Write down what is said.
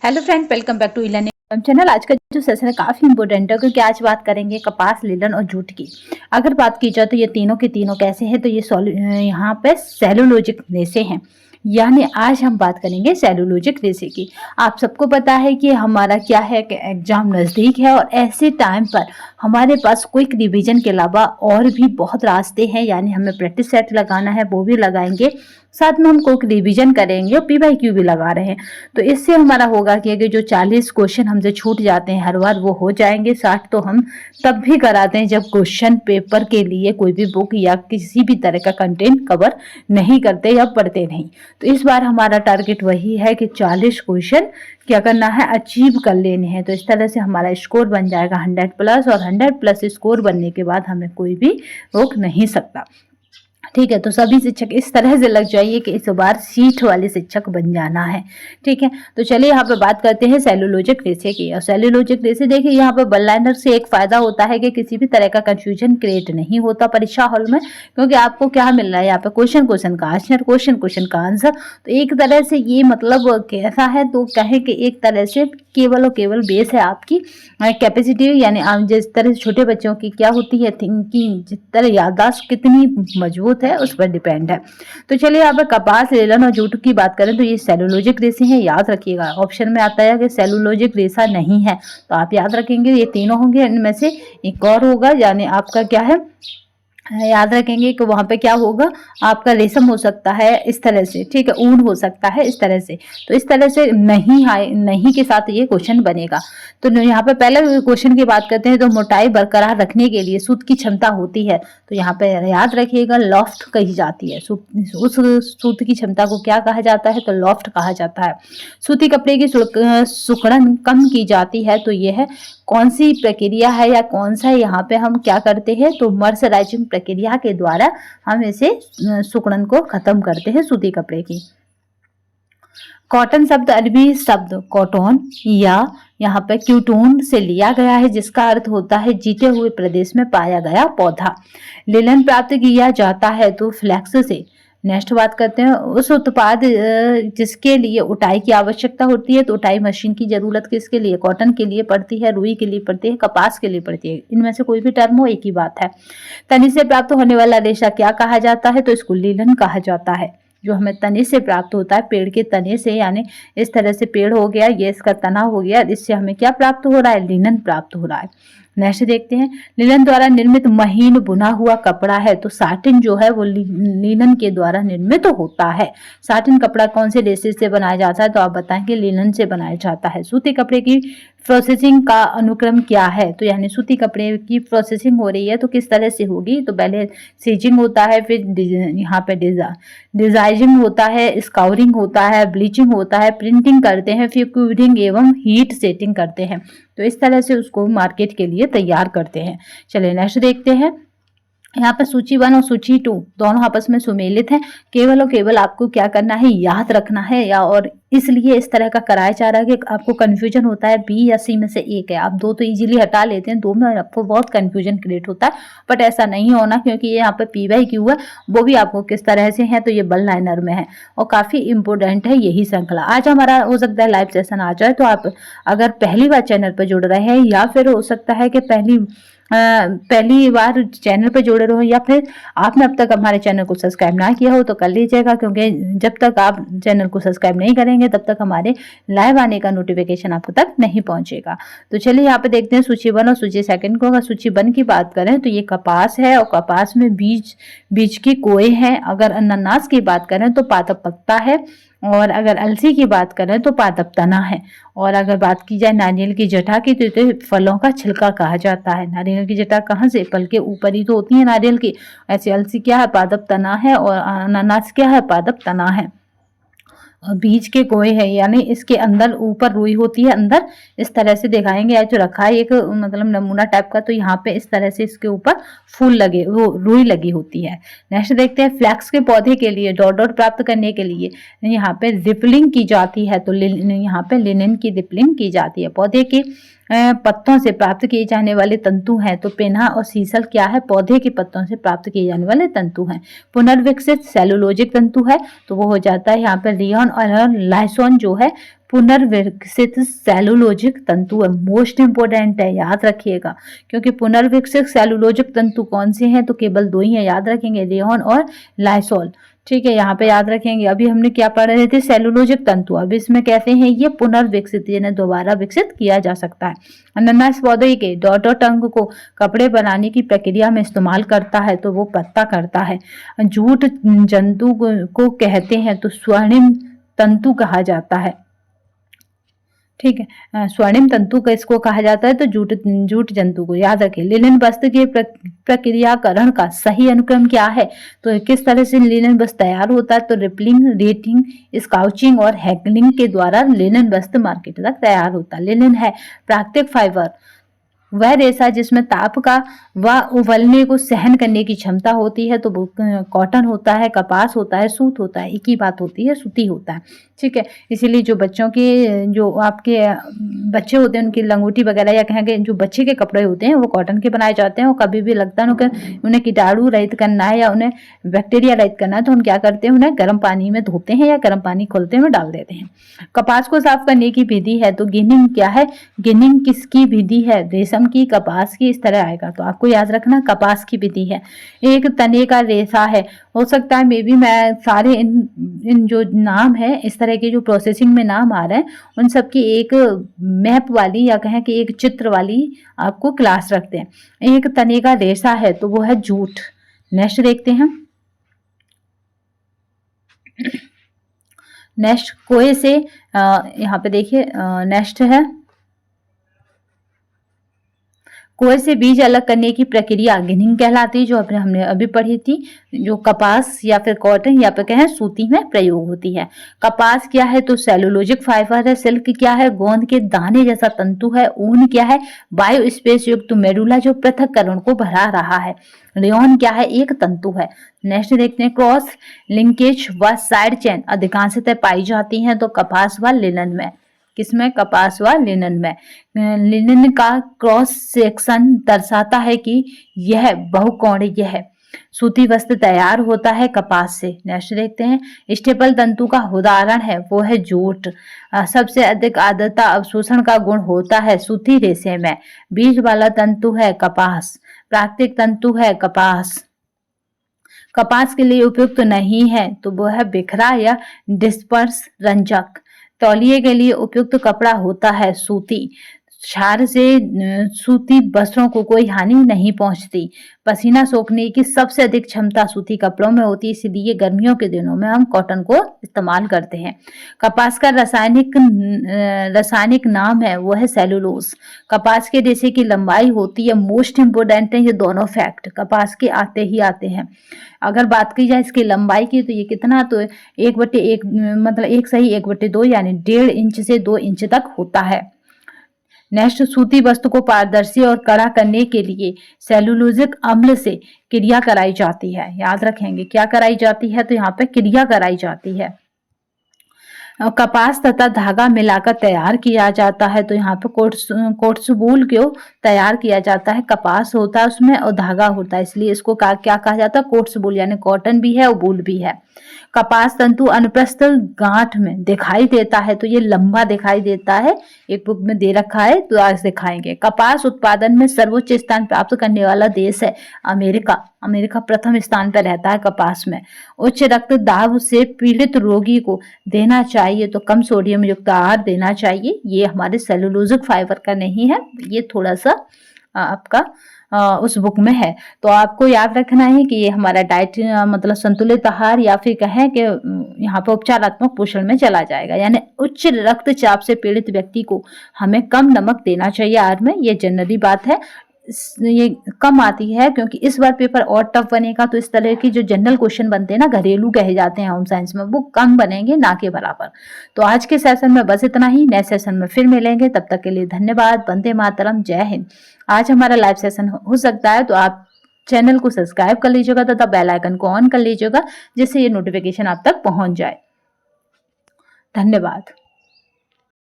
Hello friend, welcome back to learning channel. आज का जो सेशन है काफी इंपॉर्टेंट है क्योंकि आज बात करेंगे कपास, लीलन और जूट की। अगर बात की जाए तो ये तीनों के तीनों कैसे हैं, तो ये यहाँ पे सेलुलोजिक रेशे हैं। यानी आज हम बात करेंगे सेलुलोजिक रेशे की। आप सबको पता है कि हमारा क्या है कि एग्जाम नज़दीक है और ऐसे टाइम पर हमारे पास क्विक रिवीजन के अलावा और भी बहुत रास्ते हैं। यानी हमें प्रैक्टिस सेट लगाना है, वो भी लगाएंगे, साथ में हम क्विक रिवीजन करेंगे और पीवाईक्यू भी लगा रहे हैं। तो इससे हमारा होगा कि जो 40 क्वेश्चन हमसे छूट जाते हैं हर बार, वो हो जाएंगे। 60 तो हम तब भी कराते हैं जब क्वेश्चन पेपर के लिए कोई भी बुक या किसी भी तरह का कंटेंट कवर नहीं करते या पढ़ते नहीं। तो इस बार हमारा टारगेट वही है कि 40 क्वेश्चन क्या करना है, अचीव कर लेने हैं। तो इस तरह से हमारा स्कोर बन जाएगा 100+, और 100+ स्कोर बनने के बाद हमें कोई भी रोक नहीं सकता। ठीक है, तो सभी शिक्षक इस तरह से लग जाइए कि इस बार सीट वाले शिक्षक बन जाना है। ठीक है, तो चलिए यहाँ पे बात करते हैं सेलुलोजिक रेशे की। और सेलुलोजिक रेशे देखिए, यहाँ पे वन लाइनर से एक फायदा होता है कि किसी भी तरह का कंफ्यूजन क्रिएट नहीं होता परीक्षा हॉल में, क्योंकि आपको क्या मिल रहा है यहाँ पे, क्वेश्चन का आंसर, क्वेश्चन का आंसर। तो एक तरह से ये मतलब कैसा है, तो कहे कि एक तरह से केवल और केवल बेस है आपकी कैपेसिटी। यानी जिस तरह छोटे बच्चों की क्या होती है थिंकिंग, जिस तरह याददाश्त कितनी मजबूत है उस पर डिपेंड है। तो चलिए यहाँ पर कपास, लीलन और जूट की बात करें तो ये सेलुलोजिक रेशे हैं। याद रखिएगा, ऑप्शन में आता है कि सेलुलोजिक रेशा नहीं है, तो आप याद रखेंगे ये तीनों होंगे, इनमें से एक और होगा। यानी आपका क्या है, याद रखेंगे कि वहां पे क्या होगा, आपका रेशम हो सकता है इस तरह से, ठीक है, ऊन हो सकता है इस तरह से। तो इस तरह से नहीं के साथ ये क्वेश्चन बनेगा। तो यहाँ पे पहले क्वेश्चन की बात करते हैं, तो मोटाई बरकरार रखने के लिए सूत की क्षमता होती है। तो यहाँ पे याद रखिएगा लॉफ्ट कही जाती है। उस सूत की क्षमता को क्या कहा जाता है, तो लॉफ्ट कहा जाता है। सूती कपड़े की सुकड़न कम की जाती है, तो ये है कौन सी प्रक्रिया है, या कौन सा यहाँ पे हम क्या करते हैं, तो मर्सराइजिंग प्रक्रिया के द्वारा हम इसे सुकड़न को खत्म करते हैं सूती कपड़े की। कॉटन शब्द अरबी शब्द कॉटन या यहाँ पे क्यूटोन से लिया गया है, जिसका अर्थ होता है जीते हुए प्रदेश में पाया गया पौधा। लिनन प्राप्त किया जाता है तो फ्लैक्स से। नेक्स्ट बात करते हैं, उस उत्पाद जिसके लिए उटाई की आवश्यकता होती है, तो उटाई मशीन की जरूरत किसके लिए, कॉटन के लिए पड़ती है, रुई के लिए पड़ती है, कपास के लिए पड़ती है। इनमें से कोई भी टर्म हो, एक ही बात है। तनी से प्राप्त होने वाला रेशा क्या कहा जाता है, तो इसको लिनन कहा जाता है। जो हमें तने से प्राप्त होता है, पेड़ के तने से, यानी इस तरह से पेड़ हो गया, ये इसका तना हो गया, इससे हमें क्या प्राप्त हो रहा है, लिनन प्राप्त हो रहा है। नेक्स्ट देखते हैं, लिनन द्वारा निर्मित महीन बुना हुआ कपड़ा है, तो साटिन जो है वो लिनन के द्वारा निर्मित होता है। साटिन कपड़ा कौन से रेशे से बनाया जाता है, तो आप बताएंगे लिनन से बनाया जाता है। सूती कपड़े की प्रोसेसिंग का अनुक्रम क्या है, तो यानी सूती कपड़े की प्रोसेसिंग हो रही है तो किस तरह से होगी, तो पहले सीजिंग होता है, फिर यहाँ पे डिजाइनिंग होता है, स्काउरिंग होता है, ब्लीचिंग होता है, प्रिंटिंग करते हैं, फिर क्यूरिंग एवं हीट सेटिंग करते हैं। तो इस तरह से उसको मार्केट के लिए तैयार करते हैं। चलिए नेक्स्ट देखते हैं। यहाँ पर सूची 1 और सूची 2 दोनों आपस में सुमेलित हैं। केवल और केवल आपको क्या करना है, याद रखना है, या और इसलिए इस तरह का कराया जा रहा है कि आपको कंफ्यूजन होता है बी या सी में से एक है। आप 2 तो इजीली हटा लेते हैं, 2 में आपको बहुत कंफ्यूजन क्रिएट होता है, बट ऐसा नहीं होना, क्योंकि ये यहाँ पे पीवाईक्यू है, वो भी आपको किस तरह से है, तो ये वन लाइनर में है और काफी इंपॉर्टेंट है यही श्रृंखला। आज हमारा हो सकता है लाइव सेशन आ जाए, तो आप अगर पहली बार चैनल पर जुड़ रहे हैं, या फिर हो सकता है कि पहली बार चैनल पर जुड़े रहो, या फिर आपने अब तक हमारे चैनल को सब्सक्राइब ना किया हो तो कर लीजिएगा, क्योंकि जब तक आप चैनल को सब्सक्राइब नहीं करेंगे तब तक हमारे लाइव आने का नोटिफिकेशन आपको तक नहीं पहुंचेगा। तो चलिए यहाँ पे देखते हैं सूची 1 और सूची 2 को। अगर सूची 1 की बात करें तो ये कपास है, और कपास में बीज की कोय है। अगर अनानास की बात करें तो पादप पत्ता है, और अगर अलसी की बात करें तो पादप तना है। और अगर बात की जाए नारियल की जटा की, तो इसे फलों का छिलका कहा जाता है। नारियल की जटा कहाँ से, फल के ऊपर ही तो होती है नारियल की। ऐसे अलसी क्या है, पादप तना है, और अनानास क्या है, पादप तना है। और बीज के कोय है, यानी इसके अंदर ऊपर रुई होती है, अंदर इस तरह से दिखाएंगे। आज जो रखा है एक मतलब नमूना टाइप का, तो यहाँ पे इस तरह से इसके ऊपर फूल लगे, वो रुई लगी होती है। नेक्स्ट देखते हैं, फ्लैक्स के पौधे के लिए डॉट प्राप्त करने के लिए यहाँ पे रिपलिंग की जाती है, तो यहाँ पे लिनन की रिपलिंग की जाती है। पौधे की पत्तों से प्राप्त किए जाने वाले तंतु हैं। तो पेन्हा और सीसल क्या है, पौधे के पत्तों से प्राप्त किए जाने वाले तंतु हैं। पुनर्विकसित सेलुलोजिक तंतु है तो वो हो जाता है यहाँ पर रियोन और लाइसोन जो है पुनर्विकसित सेलुलोजिक तंतु है। मोस्ट इंपोर्टेंट है, याद रखिएगा, क्योंकि पुनर्विकसित सेलुलोजिक तंतु कौन से हैं, तो केवल दो ही हैं, याद रखेंगे, रियोन और लाइसोल। ठीक है, यहाँ पे याद रखेंगे। अभी हमने क्या पढ़ रहे थे, सेलुलोजिक तंतु, अब इसमें कहते हैं ये पुनर्विकसित, यानी दोबारा विकसित किया जा सकता है। अनानास पौधे के डॉटर टंग को कपड़े बनाने की प्रक्रिया में इस्तेमाल करता है तो वो पत्ता करता है। जूट जंतु को कहते हैं तो स्वर्णिम तंतु कहा जाता है। ठीक है, स्वर्णिम तंतु का इसको कहा जाता है तो जूट जंतु को, याद रखें। लिनन वस्त्र के प्रक्रियाकरण का सही अनुक्रम क्या है, तो किस तरह से लिनन वस्त्र तैयार होता है, तो रिपलिंग, रेटिंग, स्काउचिंग और हैगलिंग के द्वारा लिनन वस्त्र मार्केट तक तैयार होता है। लिनन है प्राकृतिक फाइबर, वह रेशा जिसमें ताप का व उबलने को सहन करने की क्षमता होती है, तो वो कॉटन होता है, कपास होता है, सूत होता है, एक ही बात होती है, सूती होता है। ठीक है, इसीलिए जो बच्चों के, जो आपके बच्चे होते हैं उनकी लंगोटी वगैरह या कहेंगे जो बच्चे के कपड़े होते हैं वो कॉटन के बनाए जाते हैं। और कभी भी लगता है उन्हें कीटाणु रहित करना है या उन्हें बैक्टीरिया रहित करना है तो हम क्या करते हैं, उन्हें गर्म पानी में धोते हैं या गर्म पानी खोलते हुए डाल देते हैं। कपास को साफ करने की विधि है, तो गिनिंग क्या है, गिनिंग किसकी विधि है, रेशम की, कपास की, इस तरह आएगा, तो आपको याद रखना कपास की विधि है। एक तने का रेशा है, हो सकता है मे बी मैं सारे इन जो नाम है इस तरह के जो प्रोसेसिंग में नाम आ रहे हैं उन सब की एक मैप वाली या कहें कि एक चित्र वाली आपको क्लास रखते हैं। एक तने का रेशा है तो वो है जूट। नेक्स्ट देखते हैं, नेक्स्ट कोए से यहाँ पे देखिए, नेक्स्ट है कोए से बीज अलग करने की प्रक्रिया गिनिंग कहलाती है, जो हमने अभी पढ़ी थी, जो कपास या फिर कॉटन या फिर कहें सूती में प्रयोग होती है। कपास क्या है, तो सेलुलोजिक फाइबर है। सिल्क क्या है, गोंद के दाने जैसा तंतु है। ऊन क्या है, बायोस्पेस युक्त मेडुला जो पृथक्करण को बढ़ा रहा है। रेयन क्या है, एक तंतु है। नेक्स्ट देखते हैं, क्रॉस लिंकेज व साइड चेन अधिकांशतः पाई जाती हैं तो कपास व लिनन में। किसमें, कपास व लिनन में। लिनन का क्रॉस सेक्शन दर्शाता है कि यह बहुकोणीय है। सूती वस्त्र तैयार होता है कपास से। नेक्स्ट देखते हैं, स्टेपल तंतु का उदाहरण है वो है जूट। सबसे अधिक आर्द्रता अवशोषण का गुण होता है सूती रेशे में। बीज वाला तंतु है कपास। प्राकृतिक तंतु है कपास। कपास के लिए उपयुक्त नहीं है तो वो है बिखरा या डिस्पर्स रंजक। तौलिए के लिए उपयुक्त कपड़ा होता है सूती। क्षार से सूती वस्त्रों को कोई हानि नहीं पहुंचती। पसीना सोखने की सबसे अधिक क्षमता सूती कपड़ों में होती है, इसलिए गर्मियों के दिनों में हम कॉटन को इस्तेमाल करते हैं। कपास का रासायनिक नाम है वो है सेलुलोज। कपास के रेशे की लंबाई होती है, मोस्ट इंपोर्टेंट है ये दोनों फैक्ट, कपास के आते ही आते हैं। अगर बात की जाए इसकी लंबाई की तो ये कितना, तो 1/1 मतलब 1/2 यानी 1.5 इंच से 2 इंच तक होता है। नेक्स्ट, सूती वस्तु को पारदर्शी और कड़ा करने के लिए सेलुलोजिक अम्ल से क्रिया कराई जाती है। याद रखेंगे क्या कराई जाती है, तो यहाँ पे क्रिया कराई जाती है। कपास तथा धागा मिलाकर तैयार किया जाता है, तो यहाँ पे कोट्सवूल को तैयार किया जाता है। कपास होता है उसमें और धागा होता है, इसलिए इसको क्या कहा जाता है, कोट्सवूल, यानी कॉटन भी है और वूल भी है। कपास तंतु अनुप्रस्थ गांठ में दिखाई देता है, तो ये लंबा दिखाई देता है, एक बुक में दे रखा है तो आज दिखाएंगे। कपास उत्पादन में सर्वोच्च स्थान प्राप्त करने वाला देश है अमेरिका। अमेरिका प्रथम स्थान पर रहता है कपास में। उच्च रक्तदाब से पीड़ित रोगी को देना चाहिए तो कम सोडियम युक्त आहार देना चाहिए। ये हमारे सेलुलोजिक फाइबर का नहीं है, ये थोड़ा सा आपका उस बुक में है। तो आपको याद रखना है कि ये हमारा डाइट मतलब संतुलित आहार या फिर कहें कि यहाँ पे उपचारात्मक पोषण में चला जाएगा। यानी उच्च रक्तचाप से पीड़ित व्यक्ति को हमें कम नमक देना चाहिए आहार में, ये जनरली बात है। ये कम आती है क्योंकि इस बार पेपर और टफ बनेगा, तो इस तरह की जो जनरल क्वेश्चन बनते हैं ना, घरेलू कहे जाते हैं होम साइंस में, वो कम बनेंगे ना के बराबर। तो आज के सेशन में बस इतना ही, नेक्स्ट सेशन में फिर मिलेंगे, तब तक के लिए धन्यवाद। वंदे मातरम, जय हिंद। आज हमारा लाइव सेशन हो सकता है तो आप चैनल को सब्सक्राइब कर लीजिएगा तथा बेल आइकन को ऑन कर लीजिएगा, जिससे ये नोटिफिकेशन आप तक पहुंच जाए। धन्यवाद।